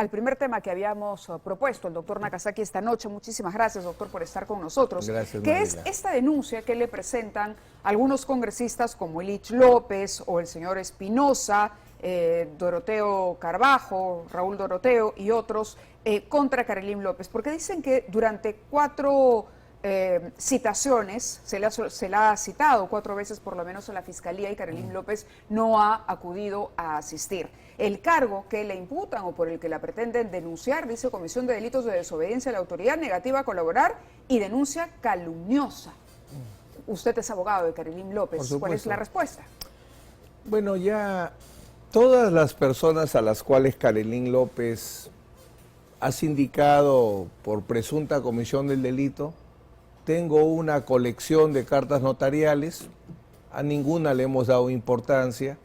al primer tema que habíamos propuesto, el doctor Nakazaki, esta noche. Muchísimas gracias, doctor, por estar con nosotros. Gracias, que es esta denuncia que le presentan algunos congresistas como Elich López o el señor Espinosa, Doroteo Carbajo, Raúl Doroteo y otros contra Carolyn López, porque dicen que durante 4 citaciones, se la ha citado 4 veces por lo menos en la Fiscalía y Carolyn López no ha acudido a asistir. El cargo que le imputan o por el que la pretenden denunciar, dice Comisión de Delitos de Desobediencia a la Autoridad, negativa a colaborar y denuncia calumniosa. Usted es abogado de Carolyn López, ¿cuál es la respuesta? Bueno, ya todas las personas a las cuales Carolyn López ha sindicado por presunta comisión del delito, tengo una colección de cartas notariales, a ninguna le hemos dado importancia,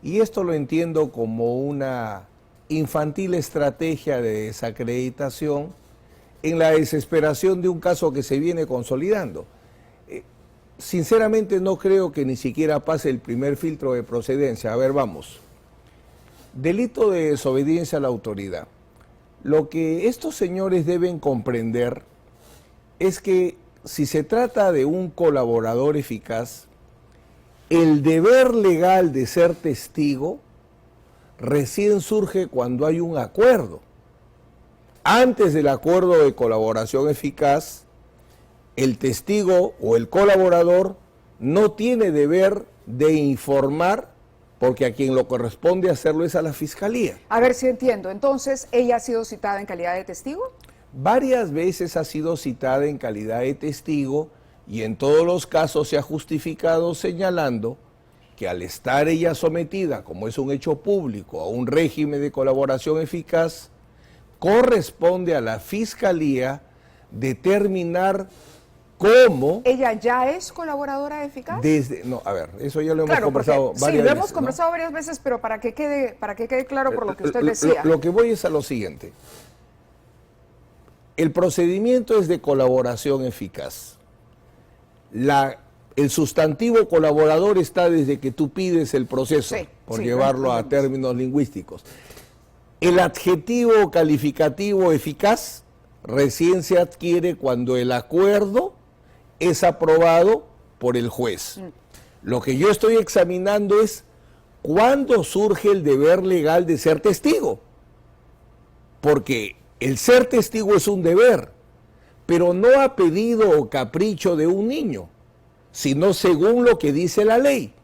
y esto lo entiendo como una infantil estrategia de desacreditación en la desesperación de un caso que se viene consolidando. Sinceramente no creo que ni siquiera pase el primer filtro de procedencia. A ver, vamos. Delito de desobediencia a la autoridad. Lo que estos señores deben comprender es que si se trata de un colaborador eficaz, el deber legal de ser testigo recién surge cuando hay un acuerdo. Antes del acuerdo de colaboración eficaz, el testigo o el colaborador no tiene deber de informar, porque a quien lo corresponde hacerlo es a la Fiscalía. A ver si entiendo. Entonces, ¿ella ha sido citada en calidad de testigo? Varias veces ha sido citada en calidad de testigo y en todos los casos se ha justificado señalando que al estar ella sometida, como es un hecho público, a un régimen de colaboración eficaz, corresponde a la Fiscalía determinar cómo... ¿Ella ya es colaboradora eficaz? No, a ver, eso ya lo hemos conversado varias veces. Sí, lo hemos conversado varias veces, pero para que quede claro por lo que usted decía. Lo que voy es a lo siguiente. El procedimiento es de colaboración eficaz. El sustantivo colaborador está desde que tú pides el proceso, por llevarlo a términos lingüísticos. El adjetivo calificativo eficaz recién se adquiere cuando el acuerdo es aprobado por el juez. Lo que yo estoy examinando es cuándo surge el deber legal de ser testigo. Porque el ser testigo es un deber, pero no a pedido o capricho de un niño, sino según lo que dice la ley.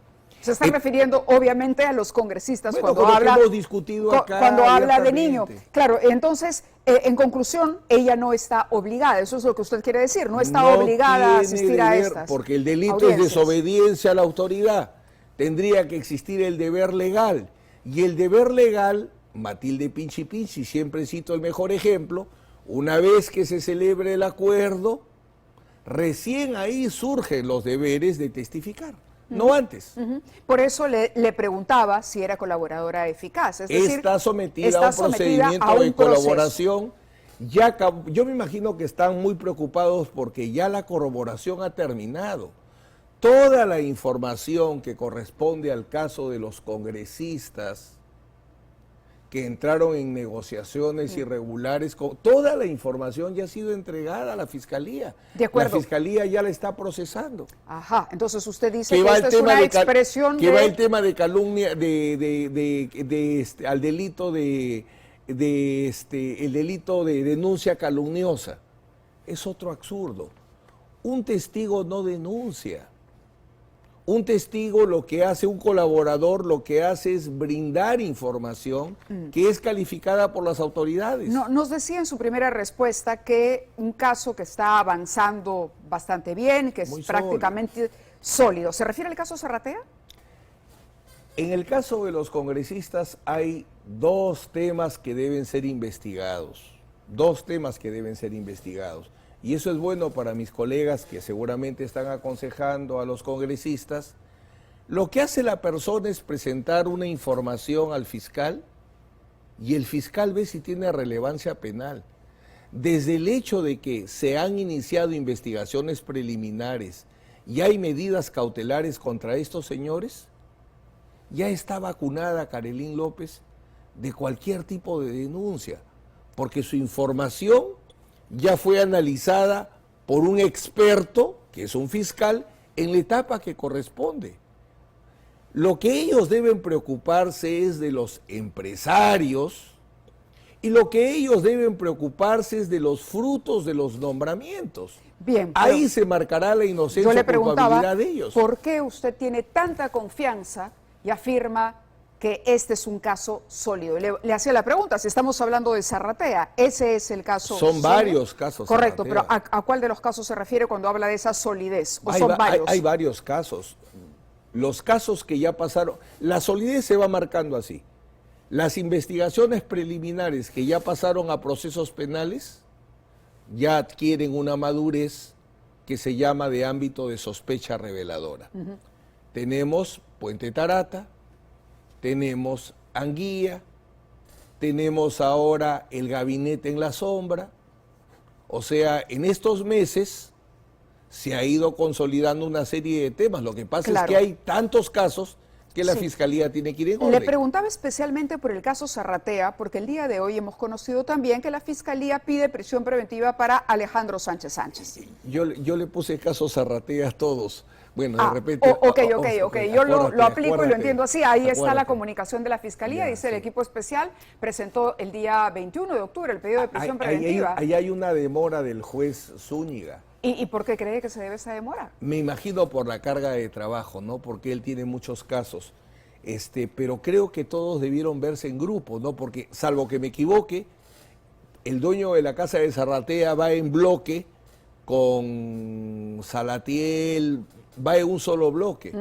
Se está refiriendo obviamente a los congresistas cuando habla, hemos discutido acá cuando habla de niño. Claro, entonces, en conclusión, ella no está obligada, eso es lo que usted quiere decir, no está obligada a asistir a estas porque el delito es desobediencia a la autoridad. Tendría que existir el deber legal, y el deber legal, Matilde Pinchi Pinchi, siempre cito el mejor ejemplo, una vez que se celebre el acuerdo, recién ahí surgen los deberes de testificar. No antes. Por eso le preguntaba si era colaboradora eficaz. Es decir, está sometida a un procedimiento de colaboración. Yo me imagino que están muy preocupados porque ya la corroboración ha terminado. Toda la información que corresponde al caso de los congresistas que entraron en negociaciones irregulares, toda la información ya ha sido entregada a la Fiscalía. De acuerdo. La Fiscalía ya la está procesando. Ajá, entonces usted dice que esta es una expresión que va el tema de calumnia, al delito el delito de denuncia calumniosa. Es otro absurdo. Un testigo no denuncia. Un testigo, lo que hace, un colaborador, lo que hace es brindar información que es calificada por las autoridades. Nos decía en su primera respuesta que un caso que está avanzando bastante bien, que es prácticamente sólido. ¿Se refiere al caso Zarratea? En el caso de los congresistas hay 2 temas que deben ser investigados. 2 temas que deben ser investigados. Y eso es bueno para mis colegas que seguramente están aconsejando a los congresistas. Lo que hace la persona es presentar una información al fiscal y el fiscal ve si tiene relevancia penal. Desde el hecho de que se han iniciado investigaciones preliminares y hay medidas cautelares contra estos señores, ya está vacunada Carolyn López de cualquier tipo de denuncia. porque su información ya fue analizada por un experto, que es un fiscal, en la etapa que corresponde. Lo que ellos deben preocuparse es de los empresarios y lo que ellos deben preocuparse es de los frutos de los nombramientos. Bien, ahí se marcará la inocencia yo le o culpabilidad de ellos. ¿Por qué usted tiene tanta confianza y afirma que este es un caso sólido? Le hacía la pregunta, si estamos hablando de Zarratea, ese es el caso. Son varios casos. Correcto, Zarratea. pero ¿a cuál de los casos se refiere cuando habla de esa solidez? ¿O son varios? Hay varios casos. Los casos que ya pasaron, la solidez se va marcando así. Las investigaciones preliminares que ya pasaron a procesos penales ya adquieren una madurez que se llama de ámbito de sospecha reveladora. Tenemos Puente Tarata, tenemos Anguía, tenemos ahora el gabinete en la sombra. O sea, en estos meses se ha ido consolidando una serie de temas. Lo que pasa es que hay tantos casos que la Fiscalía tiene que ir en orden. Le preguntaba especialmente por el caso Zarratea, porque el día de hoy hemos conocido también que la Fiscalía pide prisión preventiva para Alejandro Sánchez Sánchez. Yo le puse caso Zarratea a todos. Bueno, de repente... Ok. Yo lo aplico y lo entiendo así. Ahí está la comunicación de la Fiscalía. Dice el equipo especial presentó el día 21 de octubre el pedido de prisión preventiva. Ahí hay una demora del juez Zúñiga. ¿Y por qué cree que se debe esa demora? Me imagino por la carga de trabajo, ¿no? Porque él tiene muchos casos. Pero creo que todos debieron verse en grupo, ¿no? Porque, salvo que me equivoque, el dueño de la casa de Zarratea va en bloque con Salatiel, va en un solo bloque.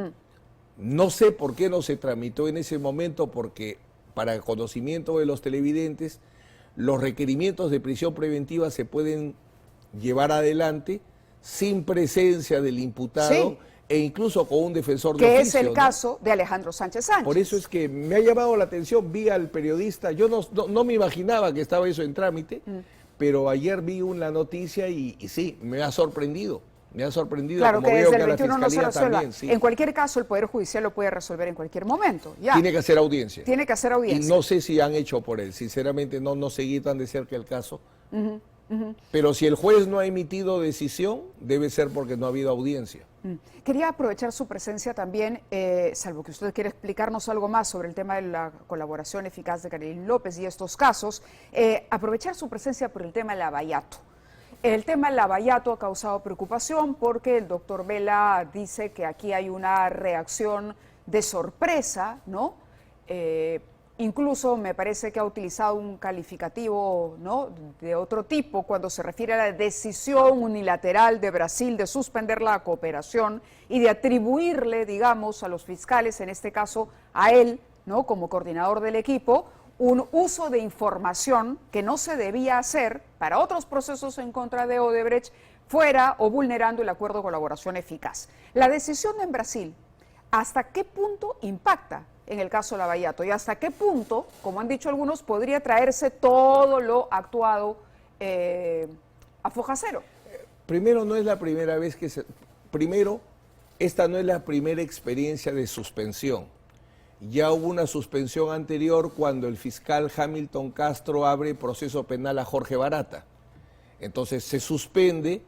No sé por qué no se tramitó en ese momento, porque para el conocimiento de los televidentes, los requerimientos de prisión preventiva se pueden llevar adelante sin presencia del imputado e incluso con un defensor de oficio. Que es el caso de Alejandro Sánchez Sánchez. Por eso es que me ha llamado la atención, vi al periodista, yo no me imaginaba que estaba eso en trámite, pero ayer vi una noticia y sí, me ha sorprendido. Me ha sorprendido, claro, como que veo desde que el a la 21 no se Fiscalía resuelva. también. Sí. En cualquier caso, el Poder Judicial lo puede resolver en cualquier momento. Ya. Tiene que hacer audiencia. Tiene que hacer audiencia. Y no sé si han hecho por él, sinceramente no seguí tan de cerca el caso. Pero si el juez no ha emitido decisión, debe ser porque no ha habido audiencia. Quería aprovechar su presencia también, salvo que usted quiera explicarnos algo más sobre el tema de la colaboración eficaz de Carolina López y estos casos, aprovechar su presencia por el tema del Lavallato. El tema del Lavallato ha causado preocupación porque el doctor Vela dice que aquí hay una reacción de sorpresa, ¿no? Incluso me parece que ha utilizado un calificativo, ¿no?, de otro tipo cuando se refiere a la decisión unilateral de Brasil de suspender la cooperación y de atribuirle, digamos, a los fiscales, en este caso a él, ¿no?, como coordinador del equipo, un uso de información que no se debía hacer para otros procesos en contra de Odebrecht, fuera o vulnerando el acuerdo de colaboración eficaz. La decisión en Brasil, ¿hasta qué punto impacta en el caso Lavallato? ¿Y hasta qué punto, como han dicho algunos, podría traerse todo lo actuado a foja cero? Primero, no es la primera vez que esta no es la primera experiencia de suspensión. Ya hubo una suspensión anterior cuando el fiscal Hamilton Castro abre proceso penal a Jorge Barata. Entonces se suspende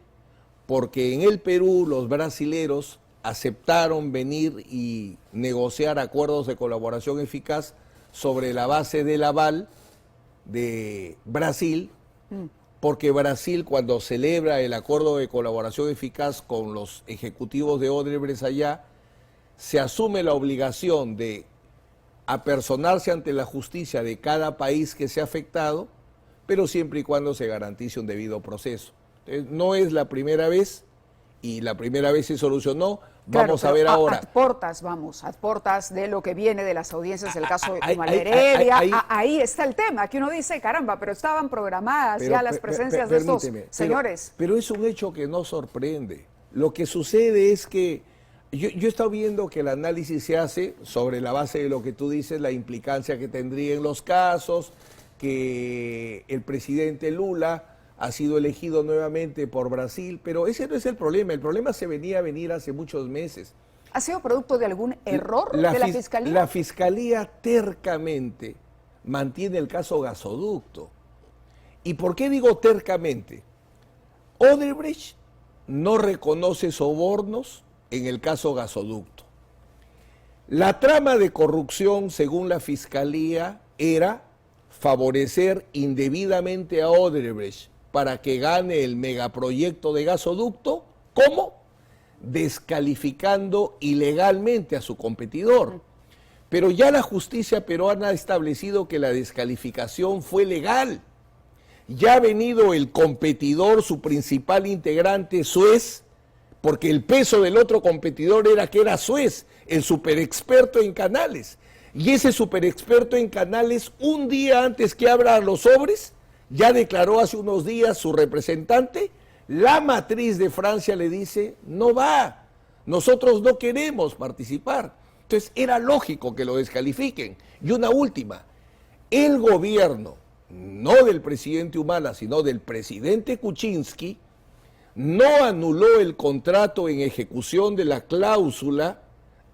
porque en el Perú los brasileros aceptaron venir y negociar acuerdos de colaboración eficaz sobre la base del aval de Brasil, porque Brasil, cuando celebra el acuerdo de colaboración eficaz con los ejecutivos de Odebrecht allá, se asume la obligación de apersonarse ante la justicia de cada país que sea afectado, pero siempre y cuando se garantice un debido proceso. Entonces, no es la primera vez, y la primera vez se solucionó. Vamos a ver ahora. A portas de lo que viene de las audiencias del caso de Heredia. Ahí está el tema, que uno dice, caramba, pero estaban programadas ya las presencias de estos señores. Pero es un hecho que no sorprende. Lo que sucede es que yo he estado viendo que el análisis se hace sobre la base de lo que tú dices, la implicancia que tendría en los casos, que el presidente Lula ha sido elegido nuevamente por Brasil, pero ese no es el problema se venía a venir hace muchos meses. ¿Ha sido producto de algún error de la Fiscalía? La Fiscalía tercamente mantiene el caso gasoducto ¿Y por qué digo tercamente? Odebrecht no reconoce sobornos en el caso gasoducto. La trama de corrupción, según la Fiscalía, era favorecer indebidamente a Odebrecht para que gane el megaproyecto de gasoducto. ¿Cómo? Descalificando ilegalmente a su competidor. Pero ya la justicia peruana ha establecido que la descalificación fue legal. Ya ha venido el competidor, su principal integrante, Suez, porque el peso del otro competidor era que era Suez, el superexperto en canales. Y ese superexperto en canales, un día antes que abran los sobres, ya declaró hace unos días su representante, la matriz de Francia le dice, no va, nosotros no queremos participar. Entonces era lógico que lo descalifiquen. Y una última, el gobierno, no del presidente Humala, sino del presidente Kuczynski, no anuló el contrato en ejecución de la cláusula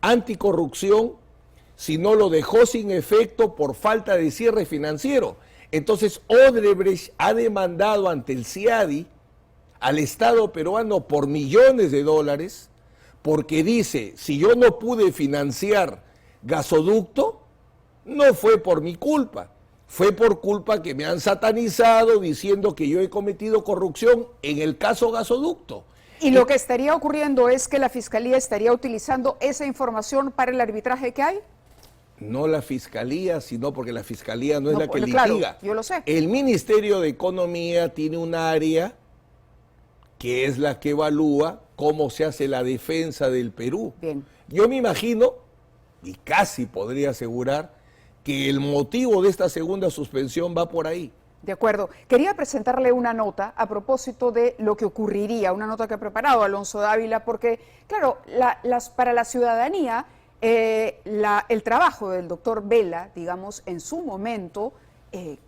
anticorrupción, sino lo dejó sin efecto por falta de cierre financiero. Entonces Odebrecht ha demandado ante el CIADI al Estado peruano por millones de dólares, porque dice, si yo no pude financiar gasoducto, no fue por mi culpa, fue por culpa que me han satanizado diciendo que yo he cometido corrupción en el caso gasoducto. Y lo que estaría ocurriendo es que la Fiscalía estaría utilizando esa información para el arbitraje que hay. No la Fiscalía, sino porque la Fiscalía no es la que claro, litiga. yo lo sé. El Ministerio de Economía tiene un área que es la que evalúa cómo se hace la defensa del Perú. Bien. Yo me imagino, y casi podría asegurar, que el motivo de esta segunda suspensión va por ahí. De acuerdo. Quería presentarle una nota a propósito de lo que ocurriría, una nota que ha preparado Alonso Dávila, porque, claro, para la ciudadanía, el trabajo del doctor Vela, digamos, en su momento,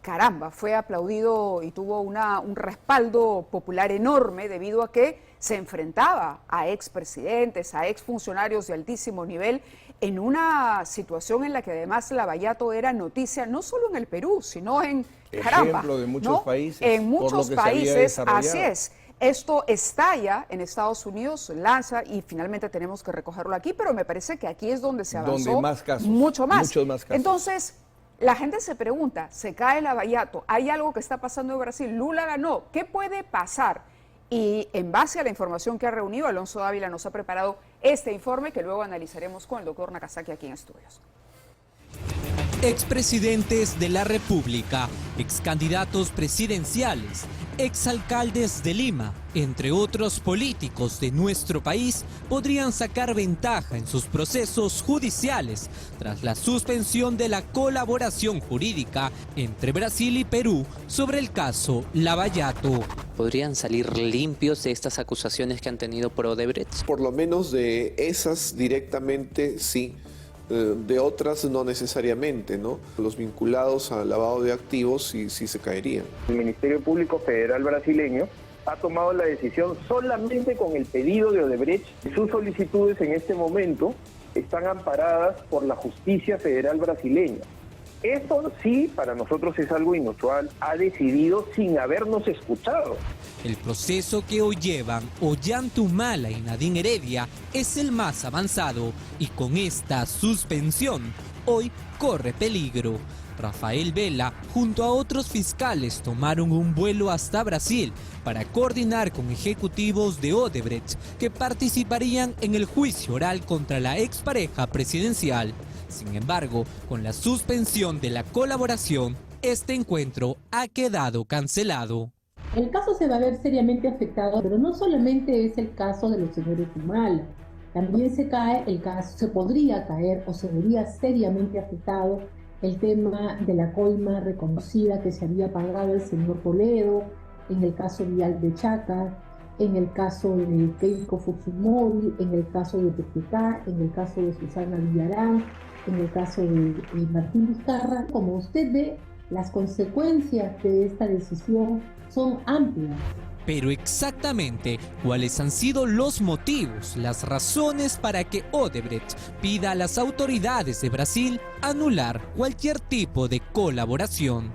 caramba, fue aplaudido y tuvo un respaldo popular enorme debido a que se enfrentaba a expresidentes, a exfuncionarios de altísimo nivel en una situación en la que además Lavallato era noticia no solo en el Perú, sino en, ejemplo de muchos países. En muchos países, así es. Esto estalla en Estados Unidos, lanza y finalmente tenemos que recogerlo aquí, pero me parece que aquí es donde se avanzó donde más casos, mucho más. Muchos más casos. Entonces, la gente se pregunta, se cae Lavallato, hay algo que está pasando en Brasil, Lula ganó, ¿qué puede pasar? Y en base a la información que ha reunido, Alonso Dávila nos ha preparado este informe que luego analizaremos con el doctor Nakazaki aquí en estudios. Expresidentes de la República, excandidatos presidenciales, exalcaldes de Lima, entre otros políticos de nuestro país, podrían sacar ventaja en sus procesos judiciales tras la suspensión de la colaboración jurídica entre Brasil y Perú sobre el caso Lavallato. ¿Podrían salir limpios de estas acusaciones que han tenido por Odebrecht? Por lo menos de esas directamente sí. De otras no necesariamente, ¿no? Los vinculados al lavado de activos sí se caerían. El Ministerio Público Federal brasileño ha tomado la decisión solamente con el pedido de Odebrecht. Sus solicitudes en este momento están amparadas por la justicia federal brasileña. Esto sí, para nosotros es algo inusual, ha decidido sin habernos escuchado. El proceso que hoy llevan Ollanta Humala y Nadine Heredia es el más avanzado y con esta suspensión hoy corre peligro. Rafael Vela junto a otros fiscales tomaron un vuelo hasta Brasil para coordinar con ejecutivos de Odebrecht que participarían en el juicio oral contra la expareja presidencial. Sin embargo, con la suspensión de la colaboración, este encuentro ha quedado cancelado. El caso se va a ver seriamente afectado, pero no solamente es el caso de los señores Humala, también se podría caer o se vería seriamente afectado el tema de la coima reconocida que se había pagado el señor Toledo, en el caso de Chaca, en el caso de Keiko Fujimori, en el caso de PPK, en el caso de Susana Villarán, en el caso de Martín Vizcarra. Como usted ve, las consecuencias de esta decisión son amplias. Pero exactamente, ¿cuáles han sido los motivos, las razones para que Odebrecht pida a las autoridades de Brasil anular cualquier tipo de colaboración?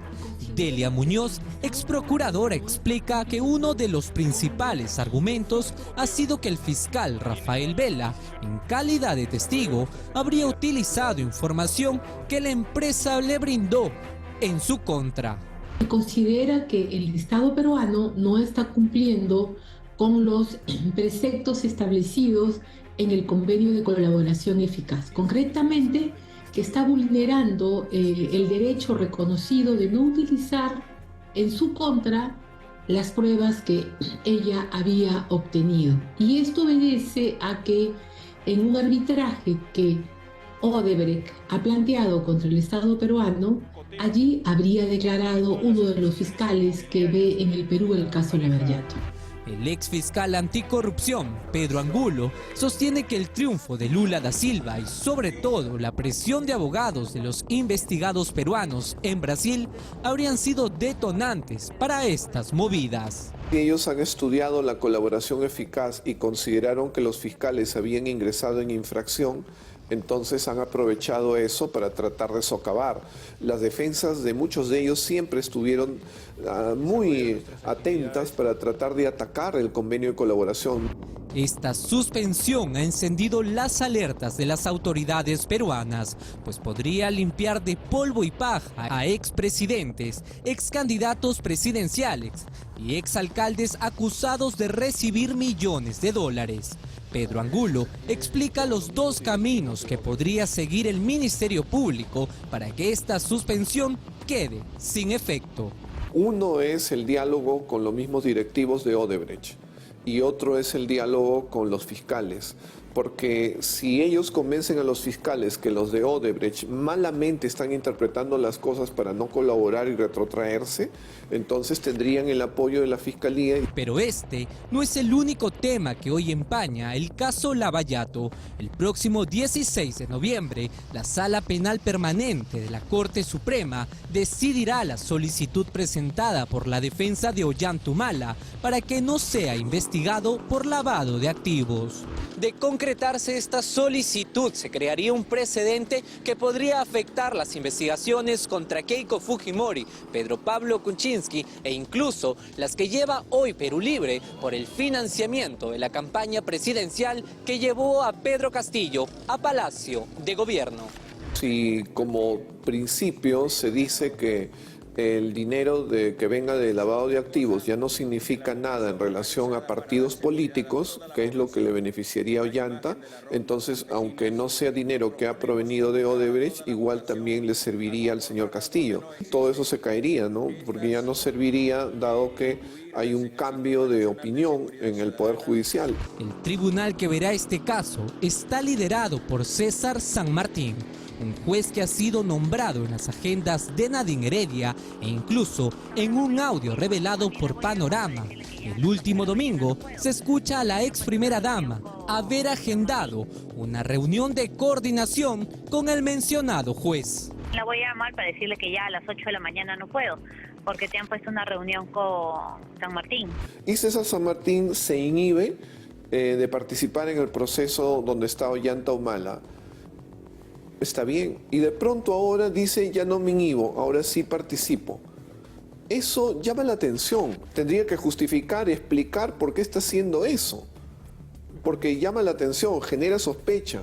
Delia Muñoz, ex procuradora, explica que uno de los principales argumentos ha sido que el fiscal Rafael Vela, en calidad de testigo, habría utilizado información que la empresa le brindó en su contra. Considera que el Estado peruano no está cumpliendo con los preceptos establecidos en el convenio de colaboración eficaz. Concretamente, que está vulnerando el derecho reconocido de no utilizar en su contra las pruebas que ella había obtenido. Y esto obedece a que en un arbitraje que Odebrecht ha planteado contra el Estado peruano, allí habría declarado uno de los fiscales que ve en el Perú el caso Lavallato. El ex fiscal anticorrupción, Pedro Angulo, sostiene que el triunfo de Lula da Silva y sobre todo la presión de abogados de los investigados peruanos en Brasil habrían sido detonantes para estas movidas. Ellos han estudiado la colaboración eficaz y consideraron que los fiscales habían ingresado en infracción. Entonces han aprovechado eso para tratar de socavar. Las defensas de muchos de ellos siempre estuvieron muy atentas para tratar de atacar el convenio de colaboración. Esta suspensión ha encendido las alertas de las autoridades peruanas, pues podría limpiar de polvo y paja a expresidentes, excandidatos presidenciales y exalcaldes acusados de recibir millones de dólares. Pedro Angulo explica los dos caminos que podría seguir el Ministerio Público para que esta suspensión quede sin efecto. Uno es el diálogo con los mismos directivos de Odebrecht y otro es el diálogo con los fiscales. Porque si ellos convencen a los fiscales que los de Odebrecht malamente están interpretando las cosas para no colaborar y retrotraerse, entonces tendrían el apoyo de la Fiscalía. Pero este no es el único tema que hoy empaña el caso Lavallato. El próximo 16 de noviembre, la Sala Penal Permanente de la Corte Suprema decidirá la solicitud presentada por la defensa de Ollanta Humala para que no sea investigado por lavado de activos. De concretarse esta solicitud, se crearía un precedente que podría afectar las investigaciones contra Keiko Fujimori, Pedro Pablo Kuczynski e incluso las que lleva hoy Perú Libre por el financiamiento de la campaña presidencial que llevó a Pedro Castillo a Palacio de Gobierno. Si como principio se dice que el dinero que venga de lavado de activos ya no significa nada en relación a partidos políticos, que es lo que le beneficiaría a Ollanta, entonces, aunque no sea dinero que ha provenido de Odebrecht, igual también le serviría al señor Castillo. Todo eso se caería, ¿no? Porque ya no serviría, dado que hay un cambio de opinión en el Poder Judicial. El tribunal que verá este caso está liderado por César San Martín, un juez que ha sido nombrado en las agendas de Nadine Heredia e incluso en un audio revelado por Panorama. El último domingo se escucha a la ex primera dama haber agendado una reunión de coordinación con el mencionado juez. La voy a llamar para decirle que ya a las 8 de la mañana no puedo, porque te han puesto una reunión con San Martín. Y César San Martín se inhibe de participar en el proceso donde está Ollanta Humala. Está bien. Y de pronto ahora dice, ya no me inhibo, ahora sí participo. Eso llama la atención. Tendría que justificar, explicar por qué está haciendo eso. Porque llama la atención, genera sospecha.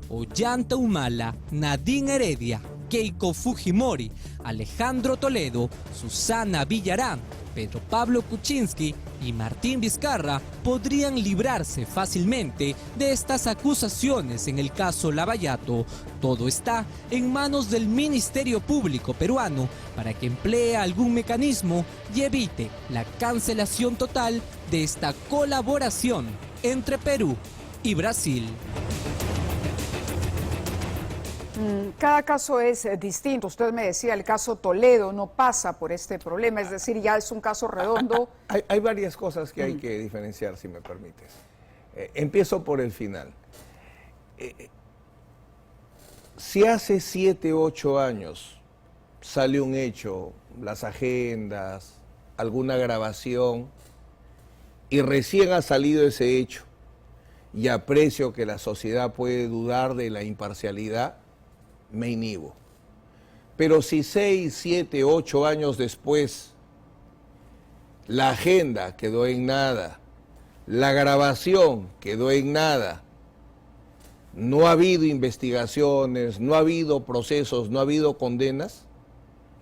Ollanta Humala, Nadine Heredia, Keiko Fujimori, Alejandro Toledo, Susana Villarán, Pedro Pablo Kuczynski y Martín Vizcarra podrían librarse fácilmente de estas acusaciones en el caso Lavallato. Todo está en manos del Ministerio Público peruano para que emplee algún mecanismo y evite la cancelación total de esta colaboración entre Perú y Brasil. Cada caso es distinto. Usted me decía, el caso Toledo no pasa por este problema, es decir, ya es un caso redondo. Hay varias cosas que hay que diferenciar, si me permites. Empiezo por el final. Si hace 7, 8 años sale un hecho, las agendas, alguna grabación, y recién ha salido ese hecho, y aprecio que la sociedad puede dudar de la imparcialidad, me inhibo. Pero si 6, 7, 8 años después la agenda quedó en nada, la grabación quedó en nada, no ha habido investigaciones, no ha habido procesos, no ha habido condenas,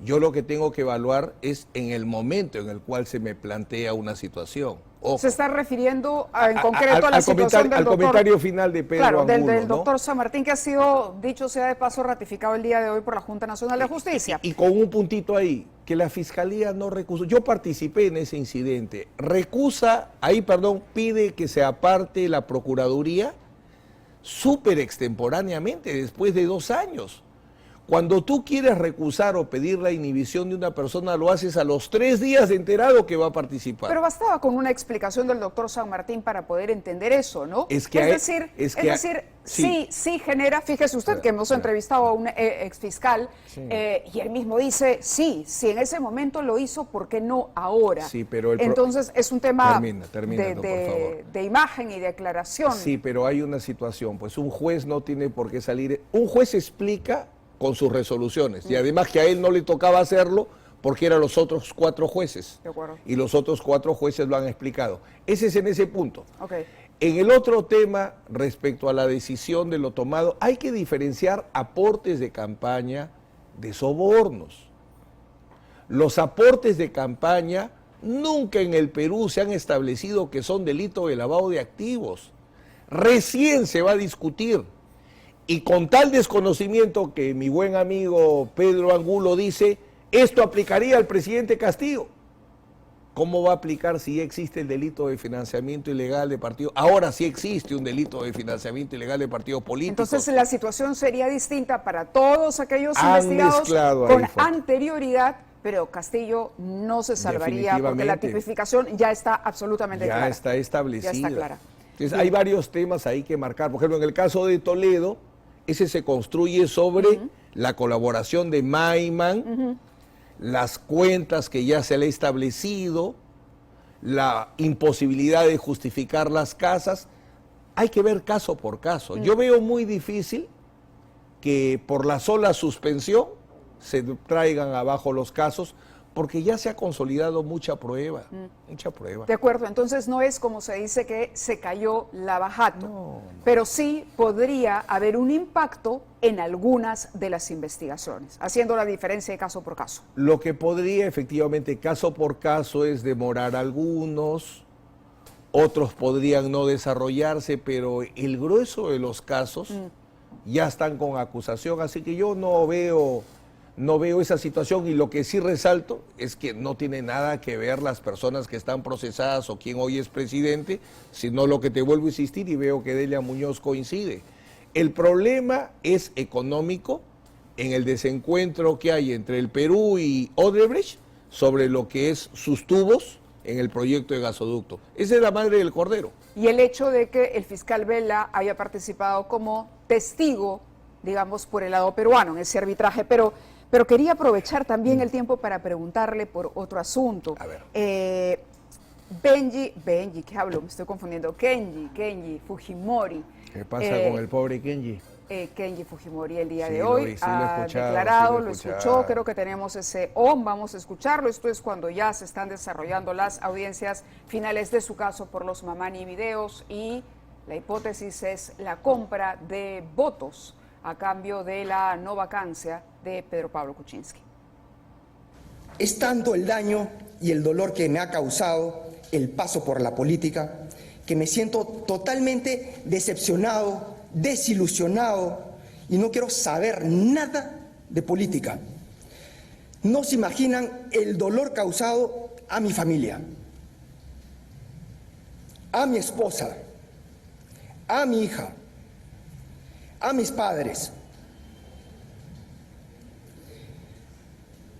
yo lo que tengo que evaluar es en el momento en el cual se me plantea una situación. Ojo. Se está refiriendo en concreto a la situación del doctor. Al comentario final de Pedro Claro, Angulo, del ¿no? doctor San Martín, que ha sido, dicho sea de paso, ratificado el día de hoy por la Junta Nacional de Justicia. Y con un puntito ahí, que la Fiscalía no recusó. Yo participé en ese incidente. Pide que se aparte la Procuraduría súper extemporáneamente, después de 2 años. Cuando tú quieres recusar o pedir la inhibición de una persona, lo haces a los 3 días de enterado que va a participar. Pero bastaba con una explicación del doctor San Martín para poder entender eso, ¿no? Sí genera, fíjese usted que hemos entrevistado a un exfiscal y él mismo dice, si en ese momento lo hizo, ¿por qué no ahora? Sí, pero entonces es un tema termina, por favor. de imagen y de aclaración. Sí, pero hay una situación, pues un juez no tiene por qué salir, un juez explica con sus resoluciones, y además que a él no le tocaba hacerlo porque eran los otros 4 jueces. De acuerdo. Y los otros 4 jueces lo han explicado. Ese es en ese punto. Okay. En el otro tema, respecto a la decisión de lo tomado, hay que diferenciar aportes de campaña de sobornos. Los aportes de campaña nunca en el Perú se han establecido que son delito de lavado de activos. Recién se va a discutir. Y con tal desconocimiento que mi buen amigo Pedro Angulo dice, esto aplicaría al presidente Castillo. ¿Cómo va a aplicar si ya existe el delito de financiamiento ilegal de partidos? Ahora sí existe un delito de financiamiento ilegal de partidos políticos. Entonces la situación sería distinta para todos aquellos investigados con anterioridad, pero Castillo no se salvaría porque la tipificación ya está absolutamente clara. Ya está establecida. Ya está clara. Entonces, hay varios temas ahí que marcar. Por ejemplo, en el caso de Toledo, ese se construye sobre la colaboración de Maiman, las cuentas que ya se le ha establecido, la imposibilidad de justificar las casas. Hay que ver caso por caso. Yo veo muy difícil que por la sola suspensión se traigan abajo los casos, porque ya se ha consolidado mucha prueba, mucha prueba. De acuerdo, entonces no es como se dice que se cayó Lavajato, pero sí podría haber un impacto en algunas de las investigaciones, haciendo la diferencia de caso por caso. Lo que podría efectivamente caso por caso es demorar algunos, otros podrían no desarrollarse, pero el grueso de los casos ya están con acusación, así que yo no veo esa situación, y lo que sí resalto es que no tiene nada que ver las personas que están procesadas o quien hoy es presidente, sino lo que te vuelvo a insistir, y veo que Delia Muñoz coincide. El problema es económico en el desencuentro que hay entre el Perú y Odebrecht sobre lo que es sus tubos en el proyecto de gasoducto. Esa es la madre del cordero. Y el hecho de que el fiscal Vela haya participado como testigo, digamos, por el lado peruano en ese arbitraje, pero quería aprovechar también el tiempo para preguntarle por otro asunto. A ver. Benji, ¿qué hablo? Me estoy confundiendo. Kenji Fujimori. ¿Qué pasa con el pobre Kenji? Kenji Fujimori el día Sí, de hoy ha declarado, lo lo escuchó, creo que tenemos ese ON, vamos a escucharlo. Esto es cuando ya se están desarrollando las audiencias finales de su caso por los Mamani videos, y la hipótesis es la compra de votos a cambio de la no vacancia de Pedro Pablo Kuczynski. Es tanto el daño y el dolor que me ha causado el paso por la política que me siento totalmente decepcionado, desilusionado, y no quiero saber nada de política. No se imaginan el dolor causado a mi familia, a mi esposa, a mi hija, a mis padres,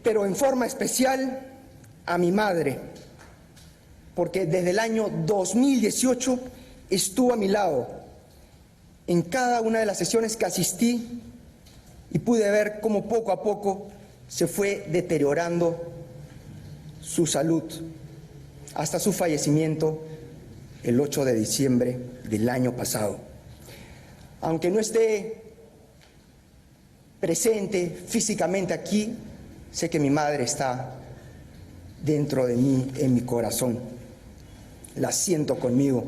pero en forma especial a mi madre, porque desde el año 2018 estuvo a mi lado en cada una de las sesiones que asistí, y pude ver cómo poco a poco se fue deteriorando su salud hasta su fallecimiento el 8 de diciembre del año pasado. Aunque no esté presente físicamente aquí, sé que mi madre está dentro de mí, en mi corazón. La siento conmigo.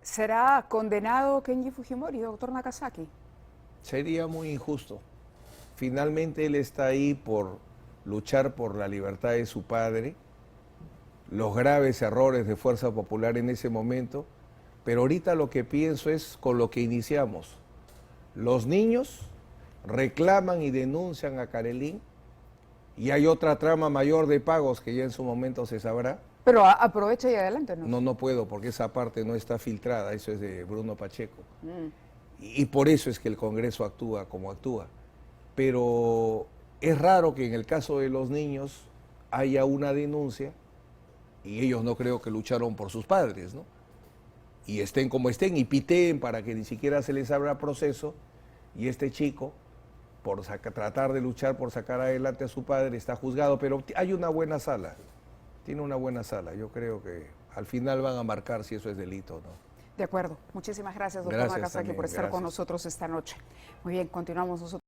¿Será condenado Kenji Fujimori, doctor Nakazaki? Sería muy injusto. Finalmente él está ahí por luchar por la libertad de su padre, los graves errores de Fuerza Popular en ese momento, pero ahorita lo que pienso es con lo que iniciamos. Los niños reclaman y denuncian a Carelín y hay otra trama mayor de pagos que ya en su momento se sabrá. Pero aprovecha y adelante, ¿no? No puedo porque esa parte no está filtrada, eso es de Bruno Pacheco. Y por eso es que el Congreso actúa como actúa. Pero es raro que en el caso de los niños haya una denuncia y ellos no creo que lucharon por sus padres, ¿no? Y estén como estén y piteen para que ni siquiera se les abra proceso y este chico, por tratar de luchar por sacar adelante a su padre, está juzgado, pero hay una buena sala. Tiene una buena sala. Yo creo que al final van a marcar si eso es delito o no. De acuerdo. Muchísimas gracias, doctor Nakazaki, por estar con nosotros esta noche. Muy bien, continuamos nosotros.